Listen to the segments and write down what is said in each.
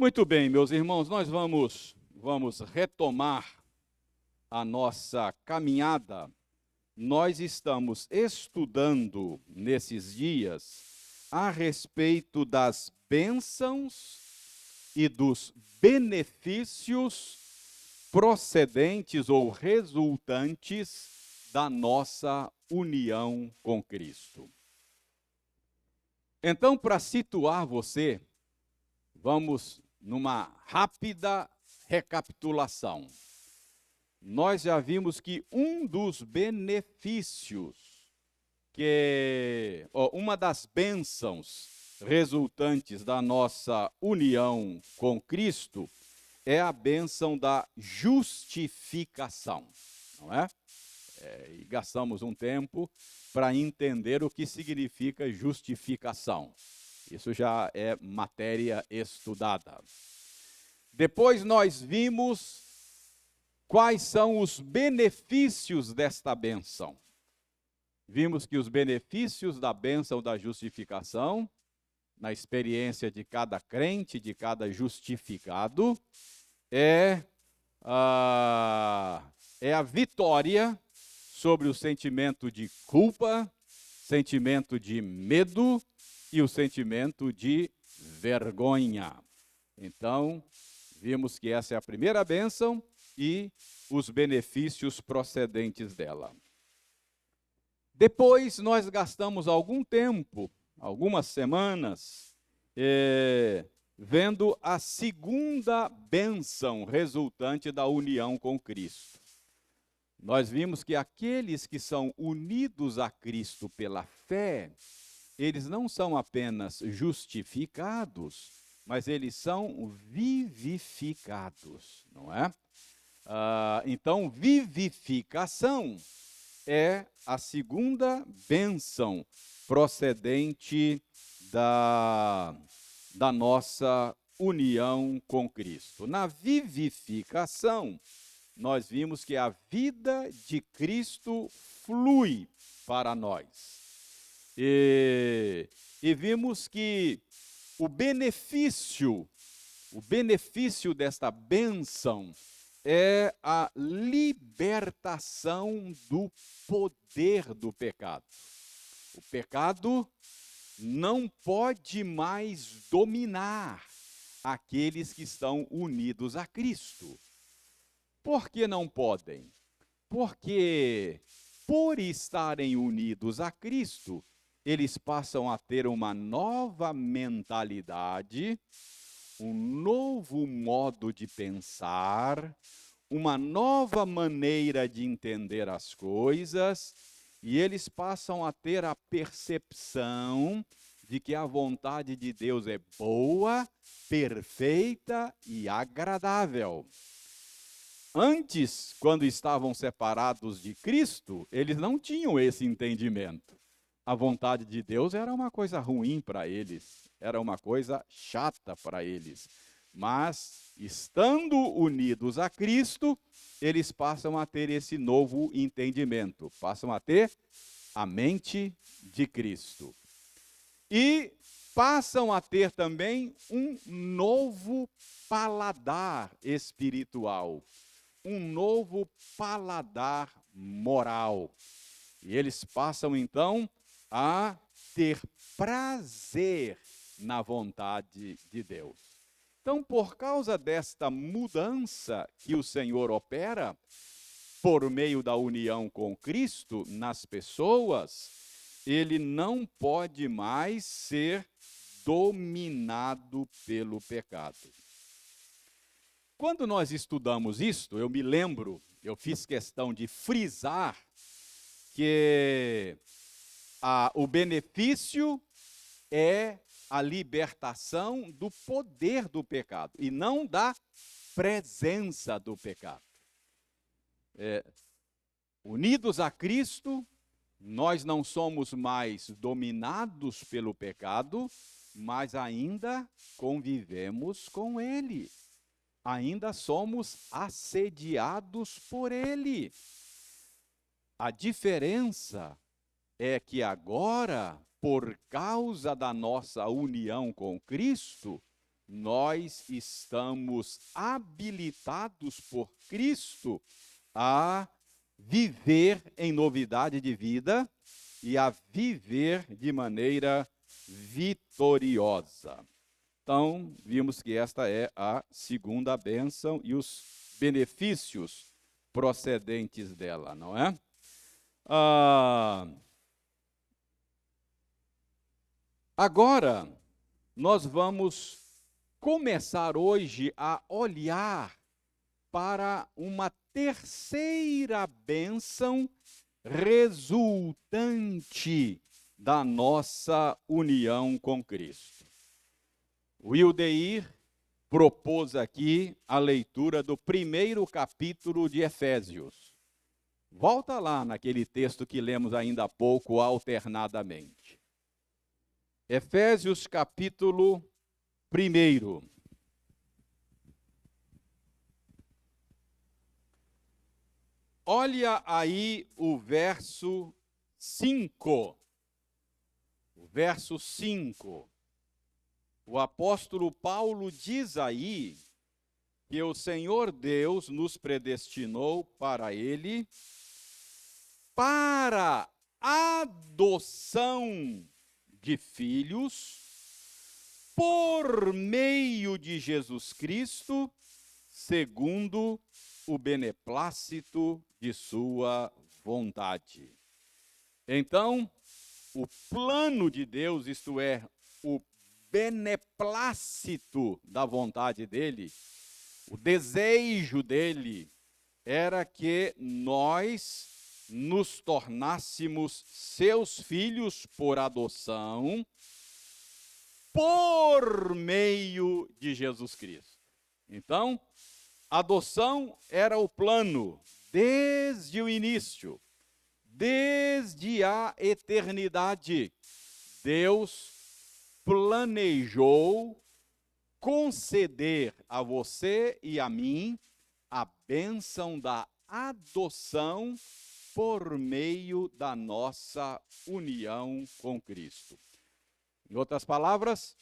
Muito bem, meus irmãos, nós vamos retomar a nossa caminhada. Nós estamos estudando nesses dias a respeito das bênçãos e dos benefícios procedentes ou resultantes da nossa união com Cristo. Então, para situar você, vamos numa rápida recapitulação. Nós já vimos que um dos benefícios, uma das bênçãos resultantes da nossa união com Cristo é a bênção da justificação, não é? E gastamos um tempo para entender o que significa justificação. Isso já é matéria estudada. Depois nós vimos quais são os benefícios desta bênção. Vimos que os benefícios da bênção da justificação, na experiência de cada crente, de cada justificado, é a vitória sobre o sentimento de culpa, sentimento de medo e o sentimento de vergonha. Então, vimos que essa é a primeira bênção e os benefícios procedentes dela. Depois, nós gastamos algum tempo, algumas semanas, vendo a segunda bênção resultante da união com Cristo. Nós vimos que aqueles que são unidos a Cristo pela fé, eles não são apenas justificados, mas eles são vivificados, não é? Então, vivificação é a segunda bênção procedente da nossa união com Cristo. Na vivificação, nós vimos que a vida de Cristo flui para nós. E vimos que o benefício desta bênção é a libertação do poder do pecado. O pecado não pode mais dominar aqueles que estão unidos a Cristo. Por que não podem? Porque, por estarem unidos a Cristo, eles passam a ter uma nova mentalidade, um novo modo de pensar, uma nova maneira de entender as coisas, e eles passam a ter a percepção de que a vontade de Deus é boa, perfeita e agradável. Antes, quando estavam separados de Cristo, eles não tinham esse entendimento. A vontade de Deus era uma coisa ruim para eles, era uma coisa chata para eles. Mas, estando unidos a Cristo, eles passam a ter esse novo entendimento, passam a ter a mente de Cristo. E passam a ter também um novo paladar espiritual, um novo paladar moral. E eles passam, então, a ter prazer na vontade de Deus. Então, por causa desta mudança que o Senhor opera, por meio da união com Cristo nas pessoas, ele não pode mais ser dominado pelo pecado. Quando nós estudamos isto, eu me lembro, eu fiz questão de frisar que o benefício é a libertação do poder do pecado e não da presença do pecado. Unidos a Cristo, nós não somos mais dominados pelo pecado, mas ainda convivemos com ele. Ainda somos assediados por ele. A diferença é que agora, por causa da nossa união com Cristo, nós estamos habilitados por Cristo a viver em novidade de vida e a viver de maneira vitoriosa. Então, vimos que esta é a segunda bênção e os benefícios procedentes dela, não é? Agora, nós vamos começar hoje a olhar para uma terceira bênção resultante da nossa união com Cristo. O Ildeir propôs aqui a leitura do primeiro capítulo de Efésios. Volta lá naquele texto que lemos ainda há pouco alternadamente. Efésios capítulo 1. Olha aí o verso 5. O verso 5. O apóstolo Paulo diz aí que o Senhor Deus nos predestinou para Ele, para adoção de filhos, por meio de Jesus Cristo, segundo o beneplácito de sua vontade. Então, o plano de Deus, isto é, o beneplácito da vontade dele, o desejo dele, era que nós nos tornássemos seus filhos por adoção, por meio de Jesus Cristo. Então, adoção era o plano desde o início, desde a eternidade. Deus planejou conceder a você e a mim a bênção da adoção por meio da nossa união com Cristo. Em outras palavras,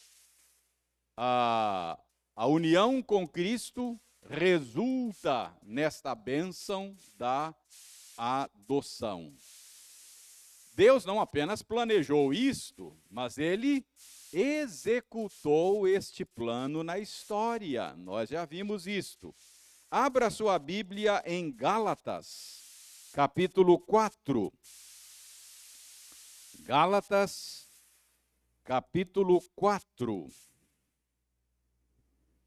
a união com Cristo resulta nesta bênção da adoção. Deus não apenas planejou isto, mas Ele executou este plano na história. Nós já vimos isto. Abra sua Bíblia em Gálatas, capítulo 4. Gálatas, capítulo 4.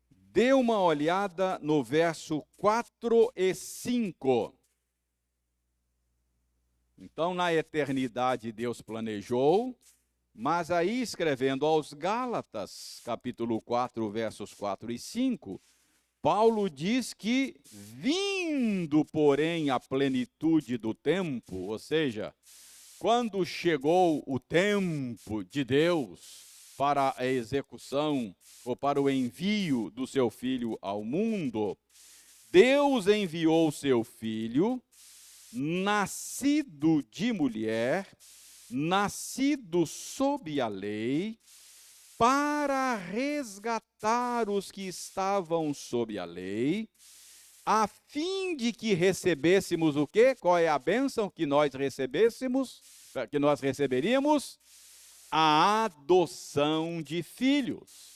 Dê uma olhada no verso 4 e 5. Então, na eternidade, Deus planejou, mas aí, escrevendo aos Gálatas, capítulo 4, versos 4 e 5, Paulo diz que, vindo, porém, a plenitude do tempo, ou seja, quando chegou o tempo de Deus para a execução ou para o envio do seu Filho ao mundo, Deus enviou seu Filho, nascido de mulher, nascido sob a lei, para resgatar os que estavam sob a lei, a fim de que recebêssemos o quê? Qual é a bênção que nós recebêssemos, que nós receberíamos? A adoção de filhos.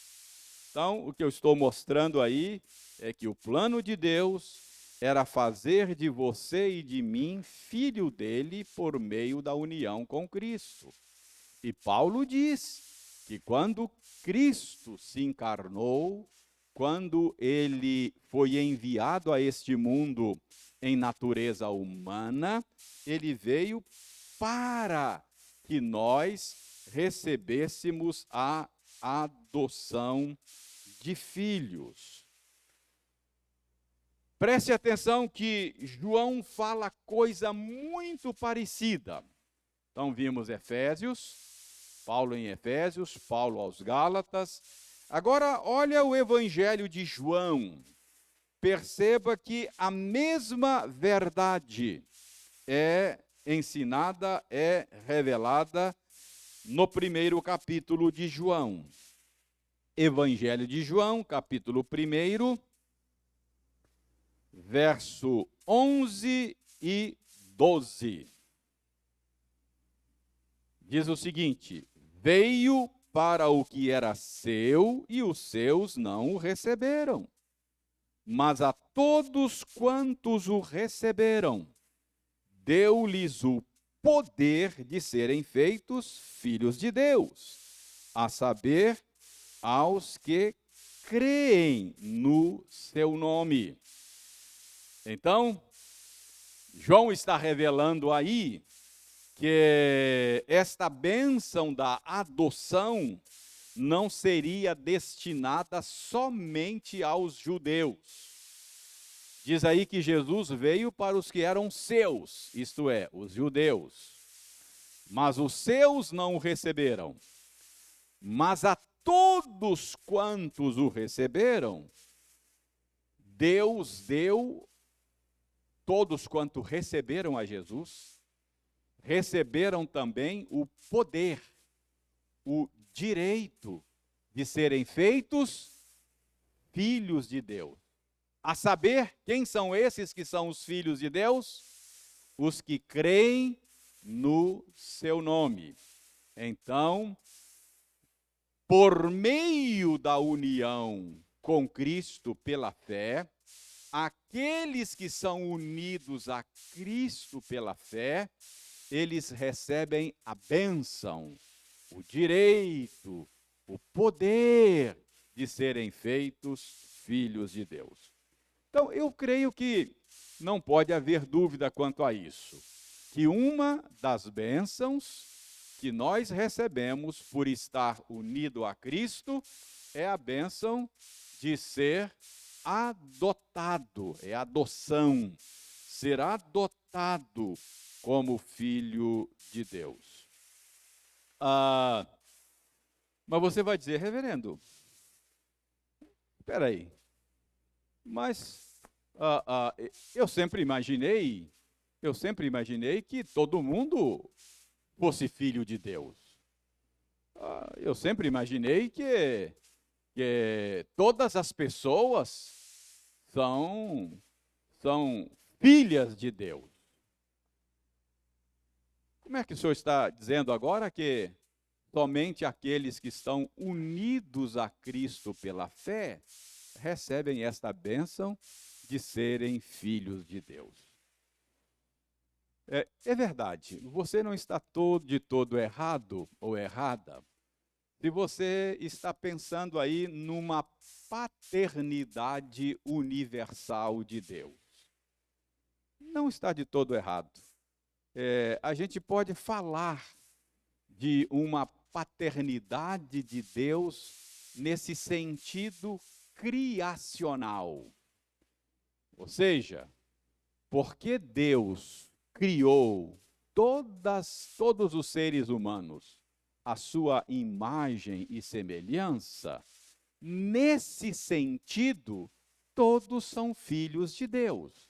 Então, o que eu estou mostrando aí é que o plano de Deus era fazer de você e de mim filho dele por meio da união com Cristo. E Paulo diz que quando Cristo se encarnou, quando ele foi enviado a este mundo em natureza humana, ele veio para que nós recebêssemos a adoção de filhos. Preste atenção que João fala coisa muito parecida. Então vimos Efésios, Paulo em Efésios, Paulo aos Gálatas. Agora olha o Evangelho de João. Perceba que a mesma verdade é ensinada, é revelada no primeiro capítulo de João. Evangelho de João, capítulo 1, verso 11 e 12. Diz o seguinte: veio para o que era seu e os seus não o receberam. Mas a todos quantos o receberam, deu-lhes o poder de serem feitos filhos de Deus, a saber, aos que creem no seu nome. Então, João está revelando aí que esta bênção da adoção não seria destinada somente aos judeus. Diz aí que Jesus veio para os que eram seus, isto é, os judeus. Mas os seus não o receberam. Mas a todos quantos o receberam, Deus deu, todos quantos receberam a Jesus, receberam também o poder, o direito de serem feitos filhos de Deus. A saber, quem são esses que são os filhos de Deus? Os que creem no seu nome. Então, por meio da união com Cristo pela fé, aqueles que são unidos a Cristo pela fé, eles recebem a bênção, o direito, o poder de serem feitos filhos de Deus. Então, eu creio que não pode haver dúvida quanto a isso, que uma das bênçãos que nós recebemos por estar unido a Cristo é a bênção de ser adotado, é adoção, ser adotado como filho de Deus. Mas você vai dizer, reverendo, espera aí, mas eu sempre imaginei que todo mundo fosse filho de Deus. Eu sempre imaginei que todas as pessoas são filhas de Deus. Como é que o senhor está dizendo agora que somente aqueles que estão unidos a Cristo pela fé recebem esta bênção de serem filhos de Deus? É verdade, você não está de todo errado ou errada se você está pensando aí numa paternidade universal de Deus. Não está de todo errado. A gente pode falar de uma paternidade de Deus nesse sentido criacional. Ou seja, porque Deus criou todos os seres humanos à sua imagem e semelhança, nesse sentido, todos são filhos de Deus.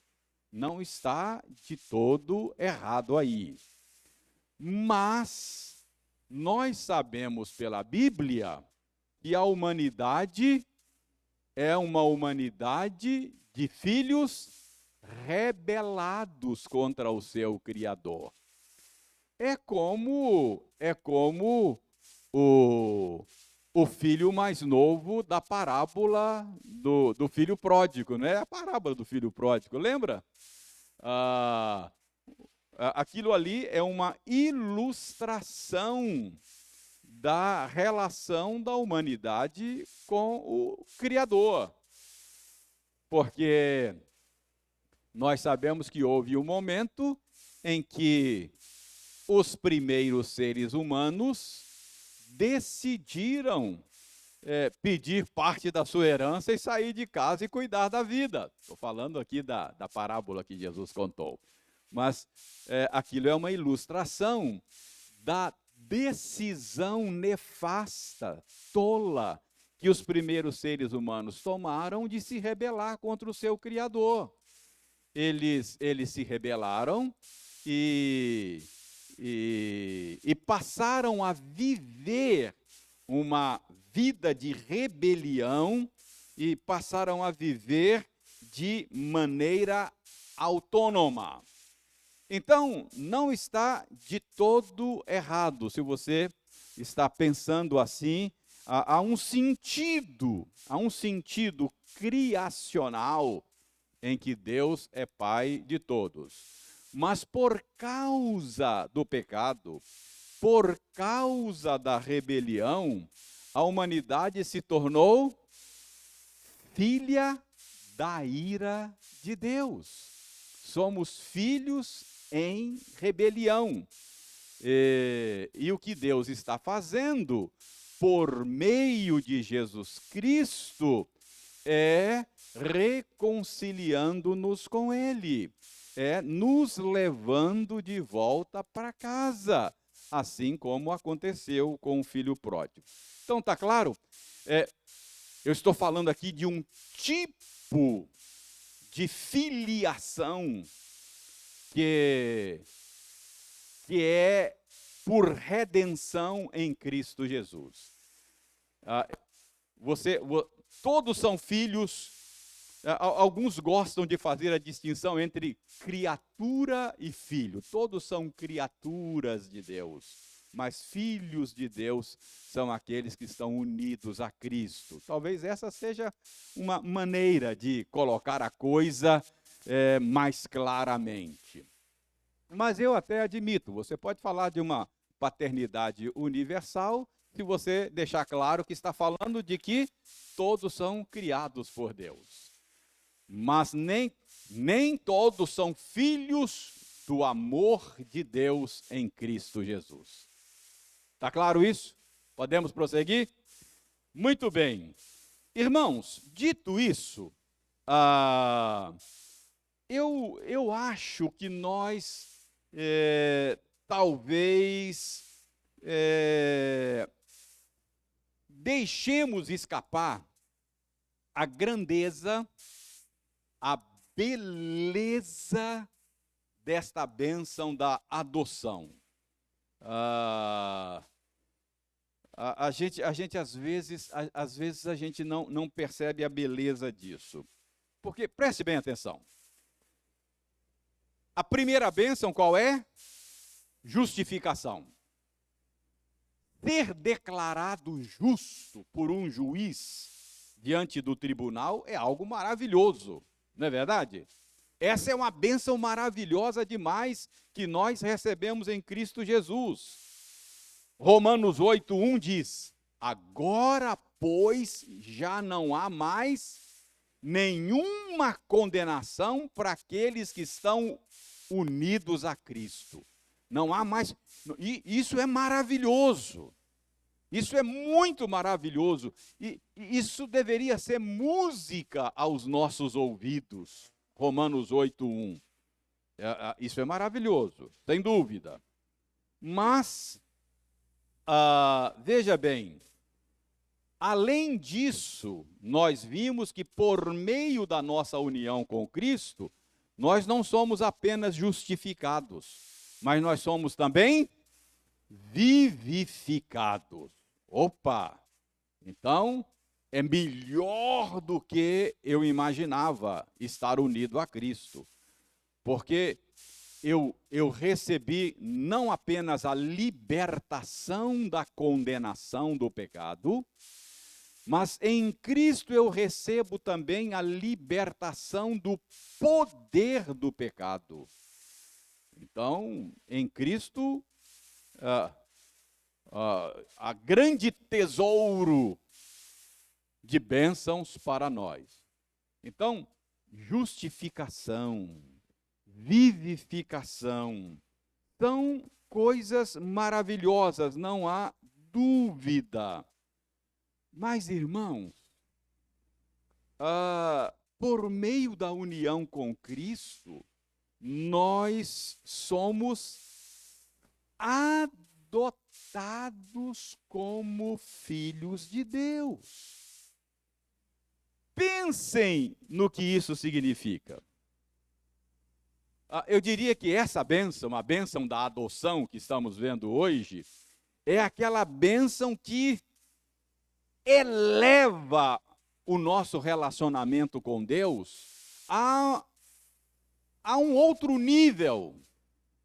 Não está de todo errado aí. Mas nós sabemos pela Bíblia que a humanidade é uma humanidade de filhos rebelados contra o seu Criador. É como o filho mais novo da parábola do filho pródigo, né? A parábola do filho pródigo, lembra? Aquilo ali é uma ilustração da relação da humanidade com o Criador. Porque nós sabemos que houve um momento em que os primeiros seres humanos decidiram pedir parte da sua herança e sair de casa e cuidar da vida. Estou falando aqui da parábola que Jesus contou. Mas aquilo é uma ilustração da decisão nefasta, tola, que os primeiros seres humanos tomaram de se rebelar contra o seu Criador. Eles se rebelaram e passaram a viver uma vida de rebelião e passaram a viver de maneira autônoma. Então, não está de todo errado, se você está pensando assim, há um sentido criacional em que Deus é Pai de todos. Mas por causa do pecado, por causa da rebelião, a humanidade se tornou filha da ira de Deus. Somos filhos em rebelião. E o que Deus está fazendo por meio de Jesus Cristo é reconciliando-nos com Ele, é nos levando de volta para casa, assim como aconteceu com o filho pródigo. Então, tá claro? Eu estou falando aqui de um tipo de filiação que é por redenção em Cristo Jesus. Todos são filhos. Alguns gostam de fazer a distinção entre criatura e filho. Todos são criaturas de Deus, mas filhos de Deus são aqueles que estão unidos a Cristo. Talvez essa seja uma maneira de colocar a coisa mais claramente. Mas eu até admito, você pode falar de uma paternidade universal, se você deixar claro que está falando de que todos são criados por Deus. Mas nem todos são filhos do amor de Deus em Cristo Jesus. Está claro isso? Podemos prosseguir? Muito bem. Irmãos, dito isso, eu acho que nós talvez deixemos escapar a grandeza, a beleza desta bênção da adoção. A gente às vezes a gente não percebe a beleza disso. Porque, preste bem atenção, a primeira bênção qual é? Justificação. Ser declarado justo por um juiz diante do tribunal é algo maravilhoso, não é verdade? Essa é uma bênção maravilhosa demais que nós recebemos em Cristo Jesus. Romanos 8:1 diz: agora, pois, já não há mais nenhuma condenação para aqueles que estão unidos a Cristo. Não há mais. E isso é maravilhoso. Isso é muito maravilhoso. E isso deveria ser música aos nossos ouvidos. Romanos 8:1. Isso é maravilhoso, sem dúvida. Mas, veja bem, além disso, nós vimos que por meio da nossa união com Cristo, nós não somos apenas justificados, mas nós somos também vivificados. Opa! Então, é melhor do que eu imaginava estar unido a Cristo. Porque eu recebi não apenas a libertação da condenação do pecado, mas em Cristo eu recebo também a libertação do poder do pecado. Então, em Cristo, a grande tesouro de bênçãos para nós. Então, justificação, vivificação, são coisas maravilhosas, não há dúvida. Mas, irmãos, por meio da união com Cristo, nós somos adotados como filhos de Deus. Pensem no que isso significa. Eu diria que essa bênção, a bênção da adoção que estamos vendo hoje, é aquela bênção que eleva o nosso relacionamento com Deus a um outro nível,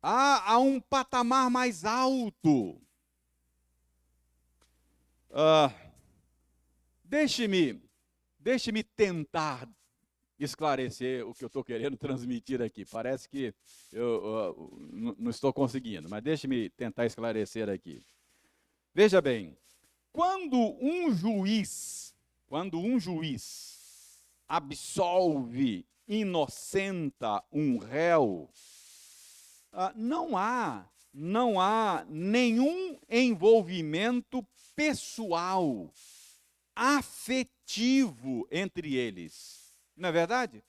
a um patamar mais alto. Deixe-me tentar esclarecer o que eu estou querendo transmitir aqui. Parece que eu não estou conseguindo, mas deixe-me tentar esclarecer aqui. Veja bem, quando um juiz absolve, inocenta um réu, não há nenhum envolvimento pessoal, afetivo entre eles. Não é verdade?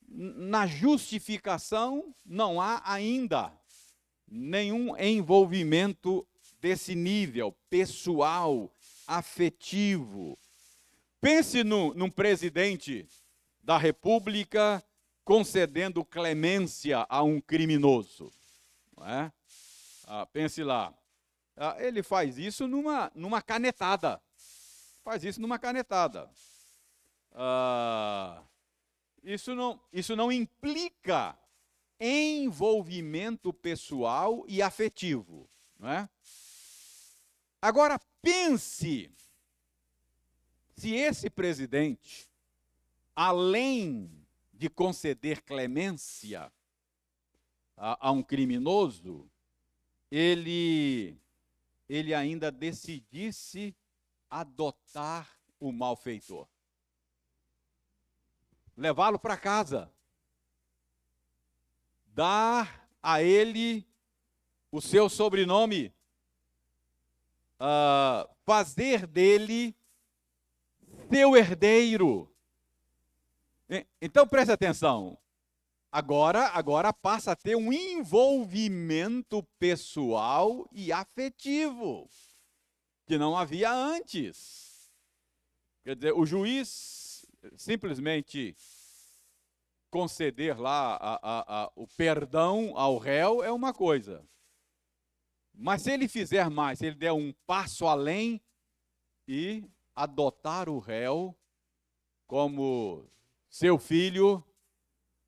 Na justificação não há ainda nenhum envolvimento desse nível pessoal, afetivo. Pense num presidente da República concedendo clemência a um criminoso. Não é? Pense lá. Ele faz isso numa canetada. Faz isso numa canetada. Isso não implica envolvimento pessoal e afetivo. Não é? Agora, pense se esse presidente, além de conceder clemência a um criminoso, ele ainda decidisse adotar o malfeitor, levá-lo para casa, dar a ele o seu sobrenome, fazer dele seu herdeiro. Então preste atenção. Agora passa a ter um envolvimento pessoal e afetivo que não havia antes. Quer dizer, o juiz simplesmente conceder lá o perdão ao réu é uma coisa. Mas se ele fizer mais, se ele der um passo além e adotar o réu como seu filho,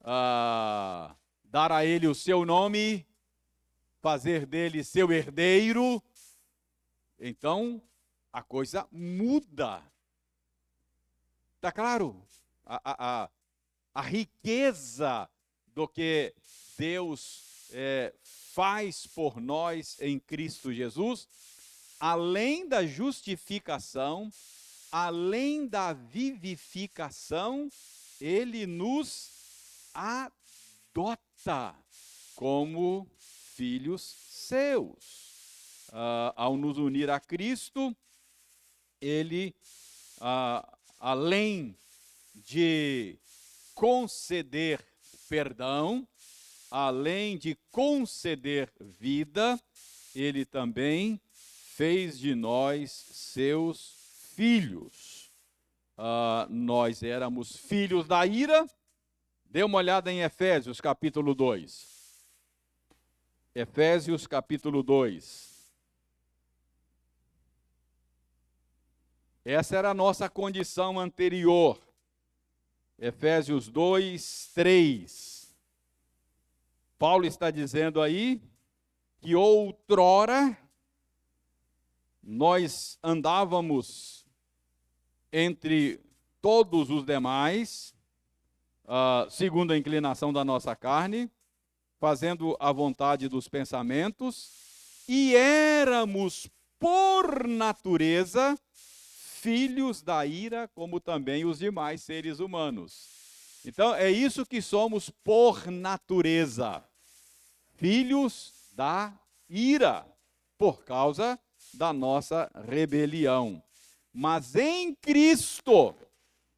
dar a ele o seu nome, fazer dele seu herdeiro, então a coisa muda. Está claro? A riqueza do que Deus faz por nós em Cristo Jesus, além da justificação, além da vivificação, ele nos adota como filhos seus. Ao nos unir a Cristo, ele, além de conceder perdão, além de conceder vida, ele também fez de nós seus filhos. Nós éramos filhos da ira. Dê uma olhada em Efésios capítulo 2. Efésios capítulo 2. Essa era a nossa condição anterior. Efésios 2, 3. Paulo está dizendo aí que outrora nós andávamos entre todos os demais, segundo a inclinação da nossa carne, fazendo a vontade dos pensamentos, e éramos, por natureza, filhos da ira, como também os demais seres humanos. Então, é isso que somos por natureza, filhos da ira, por causa da nossa rebelião. Mas em Cristo,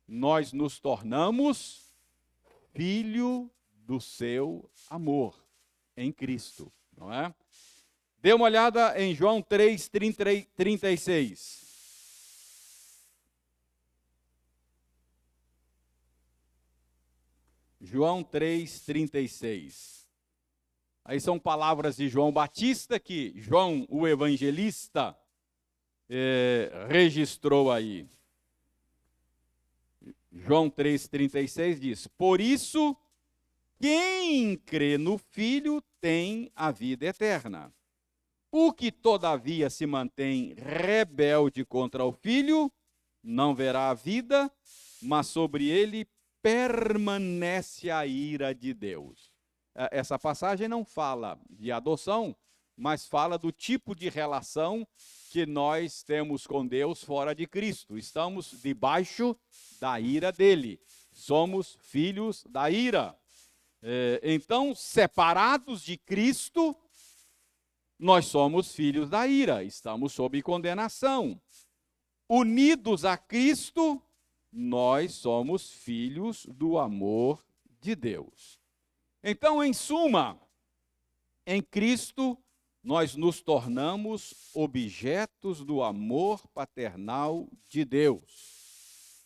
nós nos tornamos filho do seu amor, em Cristo, não é? Dê uma olhada em João 3, 36. João 3, 36. Aí são palavras de João Batista, que João, o evangelista, registrou aí. João 3,36 diz: por isso, quem crê no Filho tem a vida eterna. O que, todavia, se mantém rebelde contra o Filho, não verá a vida, mas sobre ele permanece a ira de Deus. Essa passagem não fala de adoção, mas fala do tipo de relação que nós temos com Deus fora de Cristo. Estamos debaixo da ira dele. Somos filhos da ira. Então, separados de Cristo, nós somos filhos da ira, estamos sob condenação. Unidos a Cristo, nós somos filhos do amor de Deus. Então, em suma, em Cristo, nós nos tornamos objetos do amor paternal de Deus.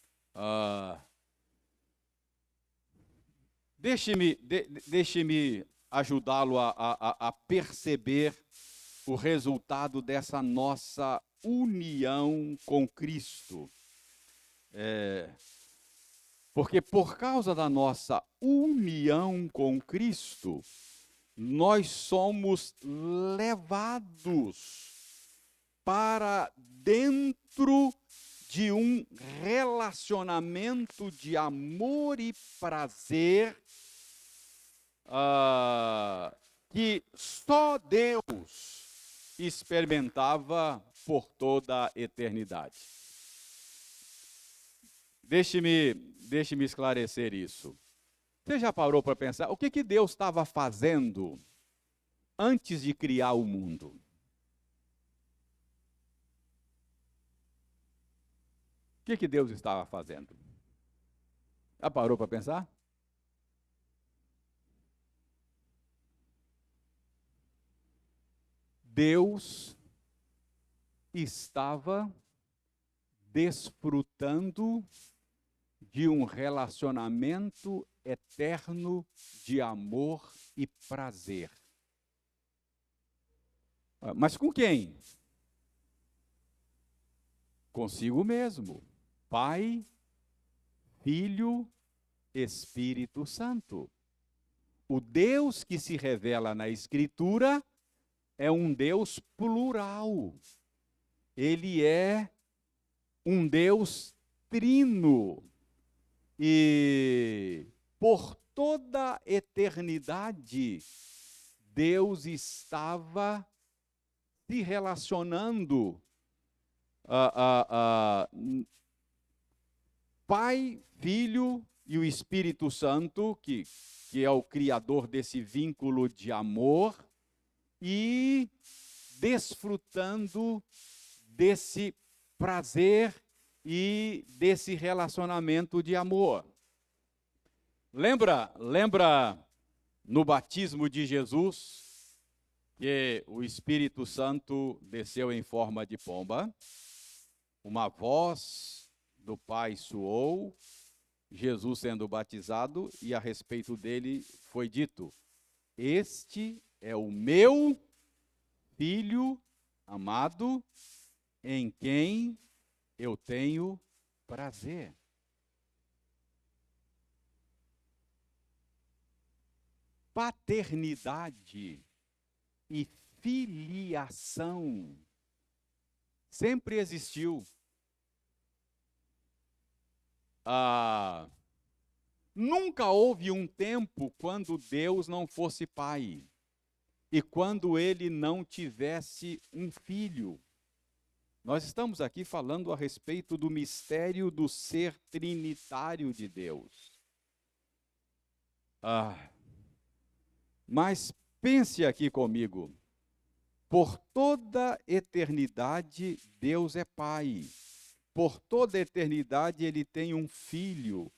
Deixe-me ajudá-lo a perceber o resultado dessa nossa união com Cristo. Porque por causa da nossa união com Cristo, nós somos levados para dentro de um relacionamento de amor e prazer que só Deus experimentava por toda a eternidade. Deixe-me esclarecer isso. Você já parou para pensar o que Deus estava fazendo antes de criar o mundo? O que Deus estava fazendo? Já parou para pensar? Deus estava desfrutando de um relacionamento eterno de amor e prazer. Mas com quem? Consigo mesmo. Pai, Filho, Espírito Santo. O Deus que se revela na Escritura é um Deus plural. Ele é um Deus trino. E por toda a eternidade, Deus estava se relacionando Pai, Filho e o Espírito Santo, que é o criador desse vínculo de amor, e desfrutando desse prazer e desse relacionamento de amor. Lembra no batismo de Jesus, que o Espírito Santo desceu em forma de pomba, uma voz do Pai soou, Jesus sendo batizado, e a respeito dele foi dito: este é o meu Filho amado, em quem eu tenho prazer. Paternidade e filiação sempre existiu. Nunca houve um tempo quando Deus não fosse pai e quando ele não tivesse um filho. Nós estamos aqui falando a respeito do mistério do ser trinitário de Deus. Mas pense aqui comigo. Por toda eternidade, Deus é pai. Por toda eternidade, ele tem um filho.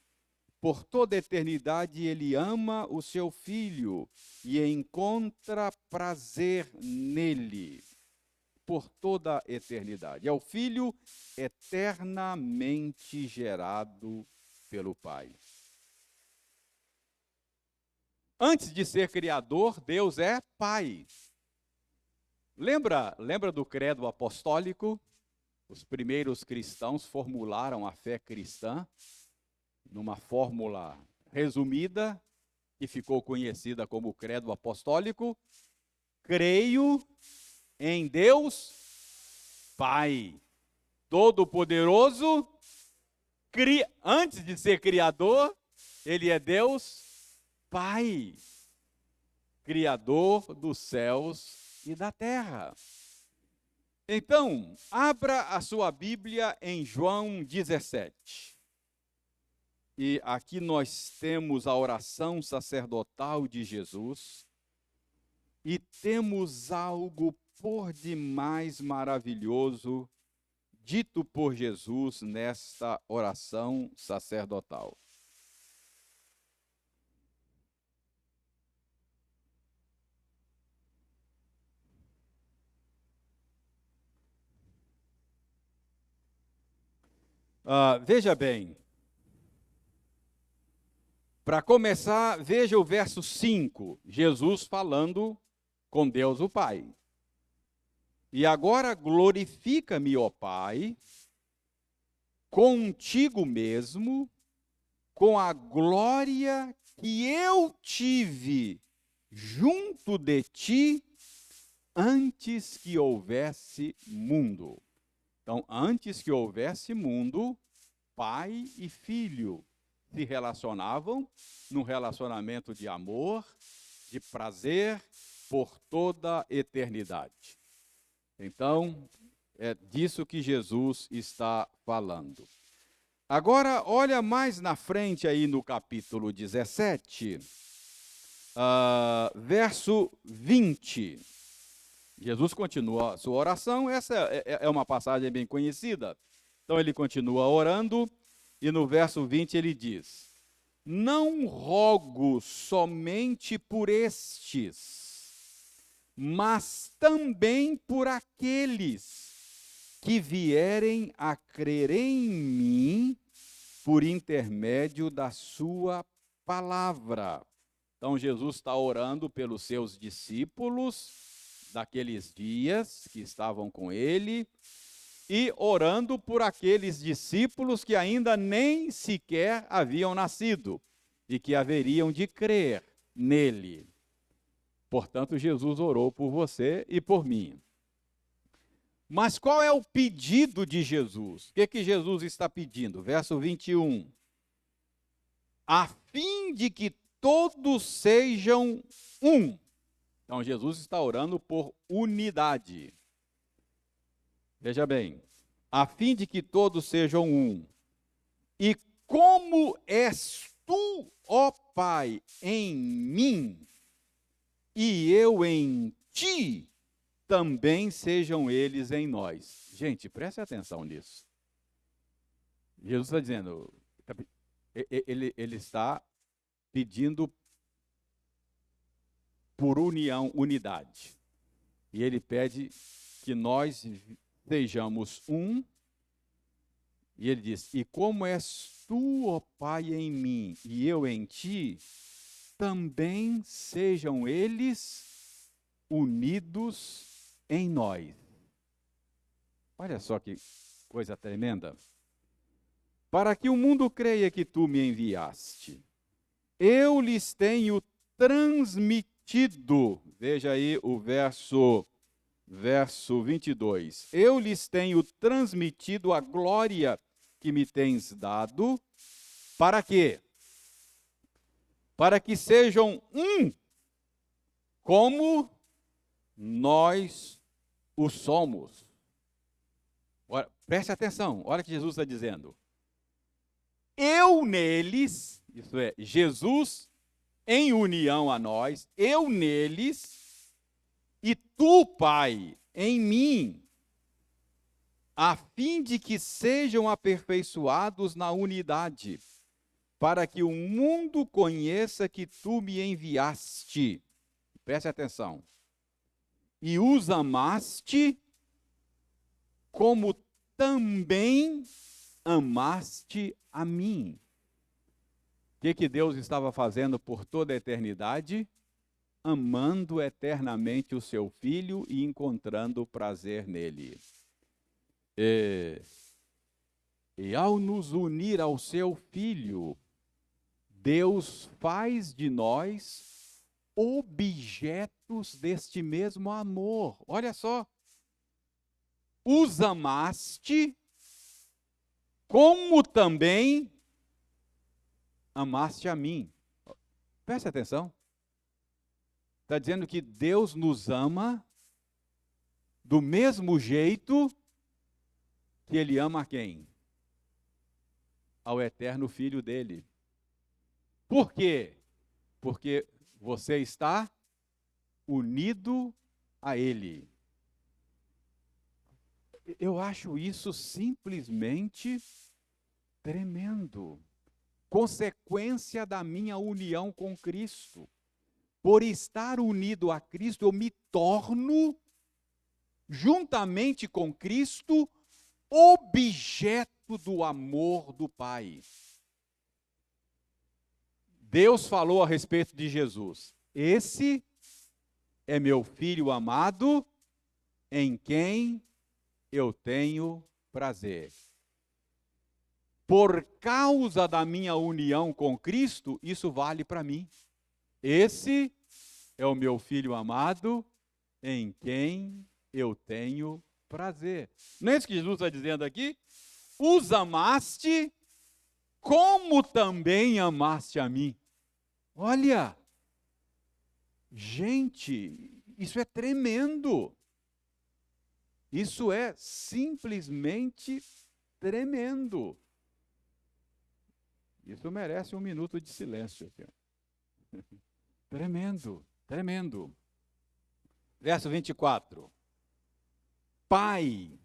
Por toda eternidade, ele ama o seu filho e encontra prazer nele. Por toda a eternidade. É o Filho eternamente gerado pelo Pai. Antes de ser criador, Deus é Pai. Lembra do credo apostólico? Os primeiros cristãos formularam a fé cristã numa fórmula resumida, que ficou conhecida como o Credo Apostólico: creio em Deus Pai Todo-Poderoso, antes de ser Criador, Ele é Deus Pai, Criador dos céus e da terra. Então, abra a sua Bíblia em João 17. E aqui nós temos a oração sacerdotal de Jesus e temos algo por demais maravilhoso dito por Jesus nesta oração sacerdotal. Veja bem, para começar, veja o verso 5, Jesus falando com Deus o Pai. E agora glorifica-me, ó Pai, contigo mesmo, com a glória que eu tive junto de ti antes que houvesse mundo. Então, antes que houvesse mundo, pai e filho se relacionavam num relacionamento de amor, de prazer, por toda a eternidade. Então, é disso que Jesus está falando. Agora, olha mais na frente aí no capítulo 17, verso 20. Jesus continua a sua oração, essa é uma passagem bem conhecida. Então ele continua orando, e no verso 20 ele diz: não rogo somente por estes, mas também por aqueles que vierem a crer em mim por intermédio da sua palavra. Então Jesus está orando pelos seus discípulos daqueles dias que estavam com ele, e orando por aqueles discípulos que ainda nem sequer haviam nascido e que haveriam de crer nele. Portanto, Jesus orou por você e por mim. Mas qual é o pedido de Jesus? O que Jesus está pedindo? Verso 21. A fim de que todos sejam um. Então, Jesus está orando por unidade. Veja bem, a fim de que todos sejam um. E como és tu, ó Pai, em mim, e eu em ti, também sejam eles em nós. Gente, preste atenção nisso. Jesus está dizendo, ele está pedindo por união, unidade. E ele pede que nós sejamos um. E ele diz: e como és tu, ó Pai, em mim, e eu em ti, também sejam eles unidos em nós. Olha só que coisa tremenda. Para que o mundo creia que tu me enviaste, eu lhes tenho transmitido. Veja aí o verso 22. Eu lhes tenho transmitido a glória que me tens dado. Para quê? Para que sejam um, como nós o somos. Ora, preste atenção, olha o que Jesus está dizendo. Eu neles, isso é, Jesus em união a nós, eu neles, e tu, Pai, em mim, a fim de que sejam aperfeiçoados na unidade, para que o mundo conheça que tu me enviaste. Preste atenção. E os amaste, como também amaste a mim. O que Deus estava fazendo por toda a eternidade? Amando eternamente o seu Filho e encontrando prazer nele. E ao nos unir ao seu Filho, Deus faz de nós objetos deste mesmo amor. Olha só. Os amaste, como também amaste a mim. Preste atenção. Está dizendo que Deus nos ama do mesmo jeito que Ele ama a quem? Ao eterno Filho dele. Por quê? Porque você está unido a Ele. Eu acho isso simplesmente tremendo. Consequência da minha união com Cristo. Por estar unido a Cristo, eu me torno, juntamente com Cristo, objeto do amor do Pai. Deus falou a respeito de Jesus: esse é meu Filho amado, em quem eu tenho prazer. Por causa da minha união com Cristo, isso vale para mim. Esse é o meu Filho amado, em quem eu tenho prazer. Não é isso que Jesus está dizendo aqui? Os amaste, como também amaste a mim. Olha, gente, isso é tremendo. Isso é simplesmente tremendo. Isso merece um minuto de silêncio aqui. Tremendo, tremendo. Verso 24. Pai,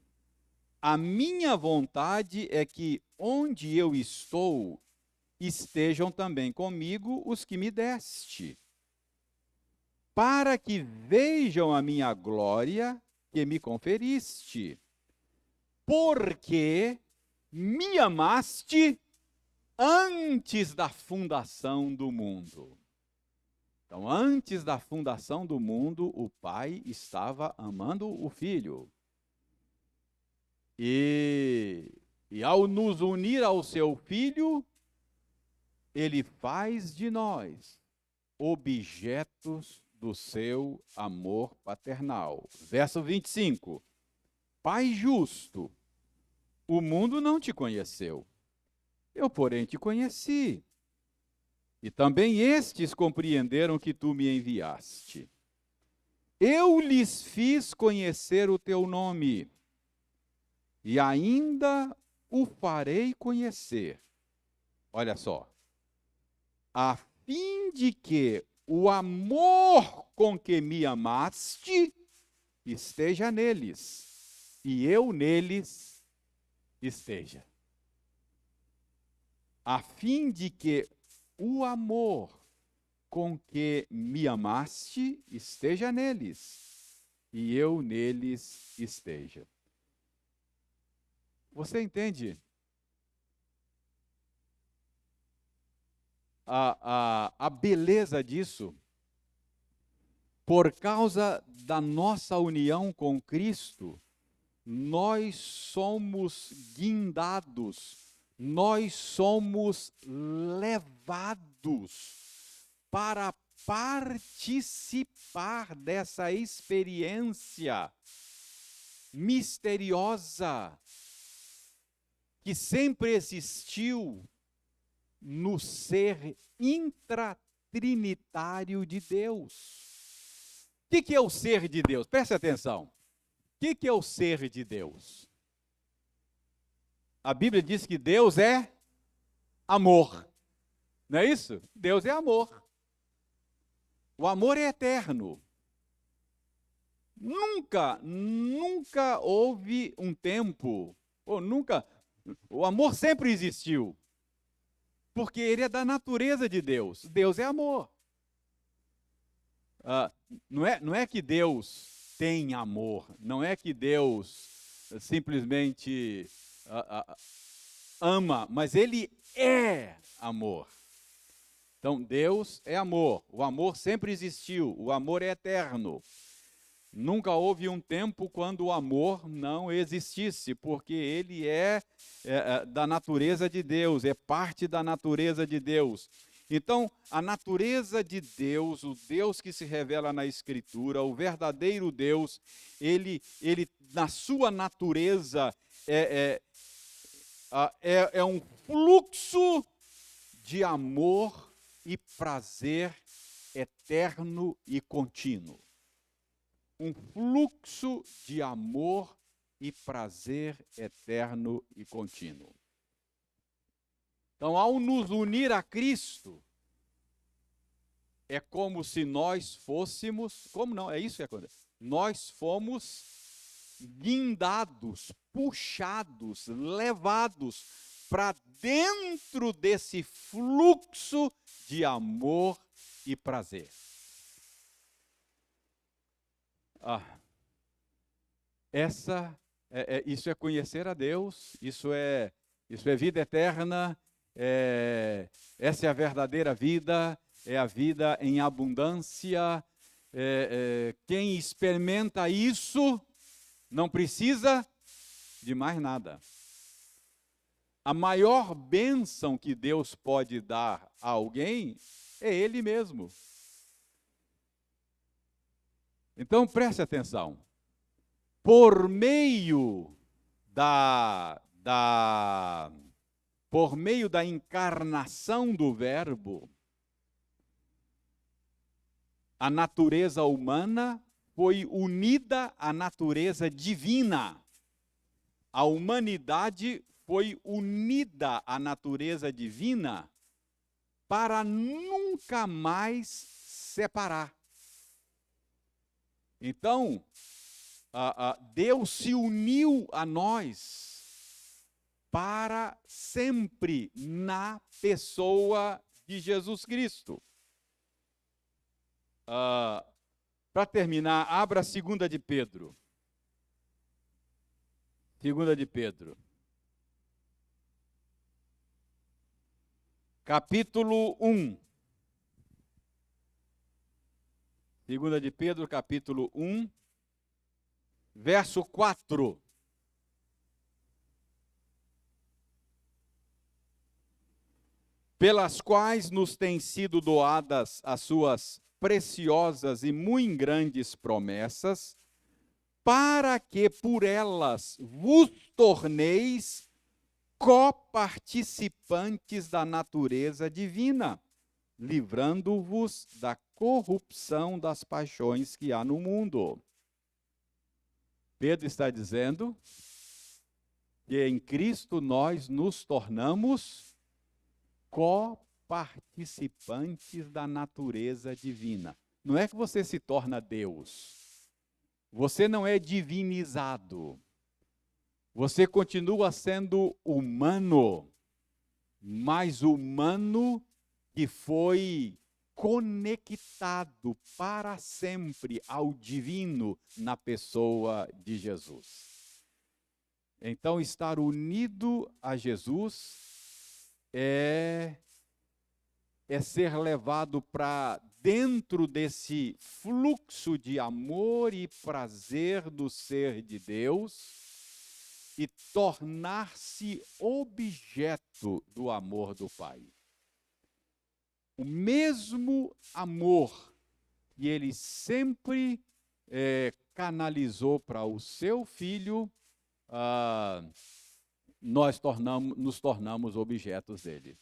a minha vontade é que onde eu estou, estejam também comigo os que me deste, para que vejam a minha glória que me conferiste, porque me amaste antes da fundação do mundo. Então, antes da fundação do mundo, o Pai estava amando o Filho. E ao nos unir ao seu Filho, Ele faz de nós objetos do seu amor paternal. Verso 25. Pai justo, o mundo não te conheceu, eu, porém, te conheci. E também estes compreenderam que tu me enviaste. Eu lhes fiz conhecer o teu nome, e ainda o farei conhecer. Olha só. A fim de que o amor com que me amaste esteja neles, e eu neles esteja. A fim de que o amor com que me amaste esteja neles, e eu neles esteja. Você entende? A beleza disso? Por causa da nossa união com Cristo, nós somos guindados, nós somos levados para participar dessa experiência misteriosa que sempre existiu no ser intratrinitário de Deus. O que é o ser de Deus? Preste atenção. O que é o ser de Deus? A Bíblia diz que Deus é amor. Não é isso? Deus é amor. O amor é eterno. Nunca houve um tempo, o amor sempre existiu. Porque ele é da natureza de Deus. Deus é amor. Não é que Deus tem amor, não é que Deus simplesmente ama, mas Ele é amor. Então, Deus é amor. O amor sempre existiu, o amor é eterno. Nunca houve um tempo quando o amor não existisse, porque ele é da natureza de Deus, é parte da natureza de Deus. Então, a natureza de Deus, o Deus que se revela na Escritura, o verdadeiro Deus, ele na sua natureza, é um fluxo de amor e prazer eterno e contínuo. Um fluxo de amor e prazer eterno e contínuo. Então, ao nos unir a Cristo, é como se nós fôssemos, como não, é isso que acontece. Nós fomos guindados, puxados, levados para dentro desse fluxo de amor e prazer. Isso é conhecer a Deus, isso é vida eterna, essa é a verdadeira vida, é a vida em abundância. Quem experimenta isso não precisa de mais nada. A maior bênção que Deus pode dar a alguém é Ele mesmo. Então, preste atenção. Por meio da encarnação do Verbo, a natureza humana foi unida à natureza divina. A humanidade foi unida à natureza divina para nunca mais separar. Então, Deus se uniu a nós para sempre na pessoa de Jesus Cristo. Para terminar, abra 2 de Pedro. 2 de Pedro. Capítulo 1. 2 de Pedro, capítulo 1. Verso 4. Pelas quais nos têm sido doadas as suas preciosas e muito grandes promessas, para que por elas vos torneis coparticipantes da natureza divina, livrando-vos da corrupção das paixões que há no mundo. Pedro está dizendo que em Cristo nós nos tornamos coparticipantes da natureza divina. Não é que você se torna Deus. Você não é divinizado. Você continua sendo humano, mas humano que foi conectado para sempre ao divino na pessoa de Jesus. Então, estar unido a Jesus é ser levado para dentro desse fluxo de amor e prazer do ser de Deus e tornar-se objeto do amor do Pai. O mesmo amor que ele sempre canalizou para o seu filho, nós nos tornamos objetos dele.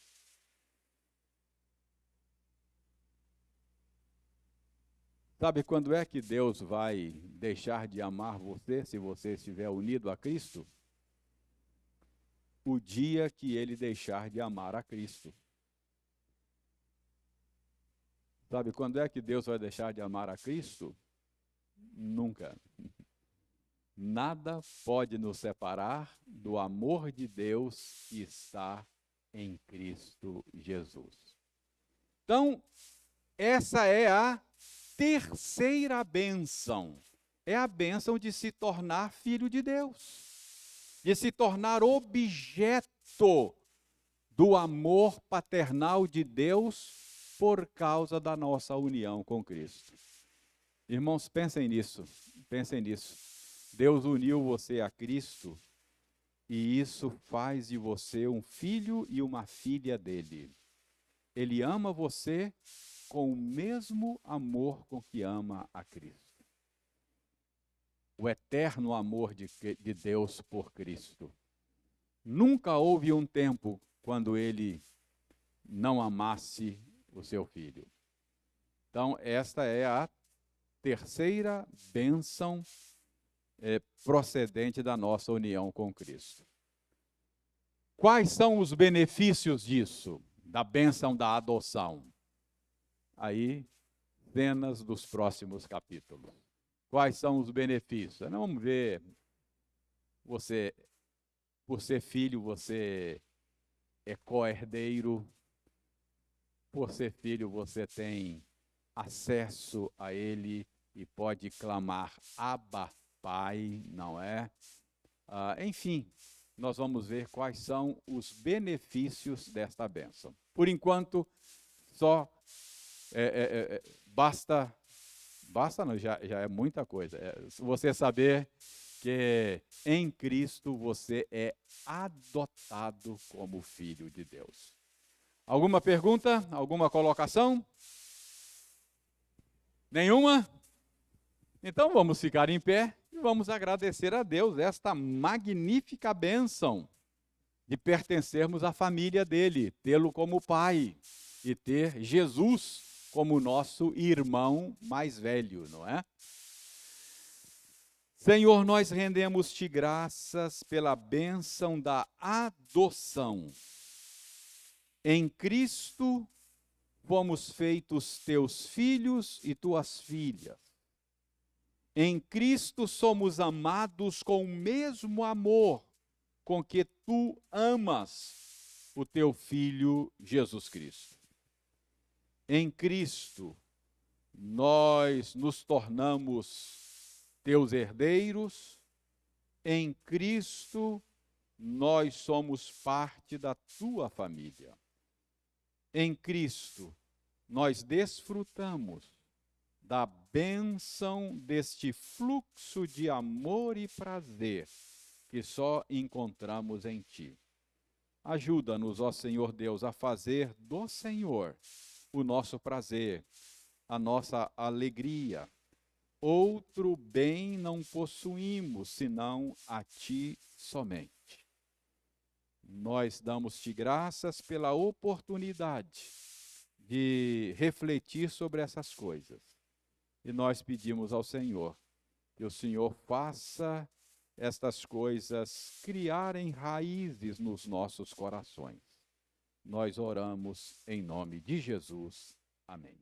Sabe quando é que Deus vai deixar de amar você, se você estiver unido a Cristo? O dia que ele deixar de amar a Cristo. Sabe quando é que Deus vai deixar de amar a Cristo? Nunca. Nada pode nos separar do amor de Deus que está em Cristo Jesus. Então, essa é a terceira bênção. É a bênção de se tornar filho de Deus, de se tornar objeto do amor paternal de Deus por causa da nossa união com Cristo. Irmãos, pensem nisso. Pensem nisso. Deus uniu você a Cristo e isso faz de você um filho e uma filha dele. Ele ama você com o mesmo amor com que ama a Cristo. O eterno amor de Deus por Cristo. Nunca houve um tempo quando ele não amasse o seu filho. Então, esta é a terceira bênção procedente da nossa união com Cristo. Quais são os benefícios disso, da bênção da adoção? Aí, cenas dos próximos capítulos. Quais são os benefícios? Nós vamos ver, você, por ser filho, você é co-herdeiro. Por ser filho, você tem acesso a ele e pode clamar Abba, Pai, não é? Enfim, nós vamos ver quais são os benefícios desta bênção. Por enquanto, só basta não, já é muita coisa. Você saber que em Cristo você é adotado como filho de Deus. Alguma pergunta? Alguma colocação? Nenhuma? Então vamos ficar em pé e vamos agradecer a Deus esta magnífica bênção de pertencermos à família dele, tê-lo como pai e ter Jesus como nosso irmão mais velho, não é? Senhor, nós rendemos-te graças pela bênção da adoção. Em Cristo fomos feitos teus filhos e tuas filhas. Em Cristo somos amados com o mesmo amor com que tu amas o teu Filho Jesus Cristo. Em Cristo nós nos tornamos teus herdeiros. Em Cristo nós somos parte da tua família. Em Cristo nós desfrutamos da bênção deste fluxo de amor e prazer que só encontramos em ti. Ajuda-nos, ó Senhor Deus, a fazer do Senhor o nosso prazer, a nossa alegria. Outro bem não possuímos, senão a ti somente. Nós damos-te graças pela oportunidade de refletir sobre essas coisas. E nós pedimos ao Senhor que o Senhor faça estas coisas criarem raízes nos nossos corações. Nós oramos em nome de Jesus. Amém.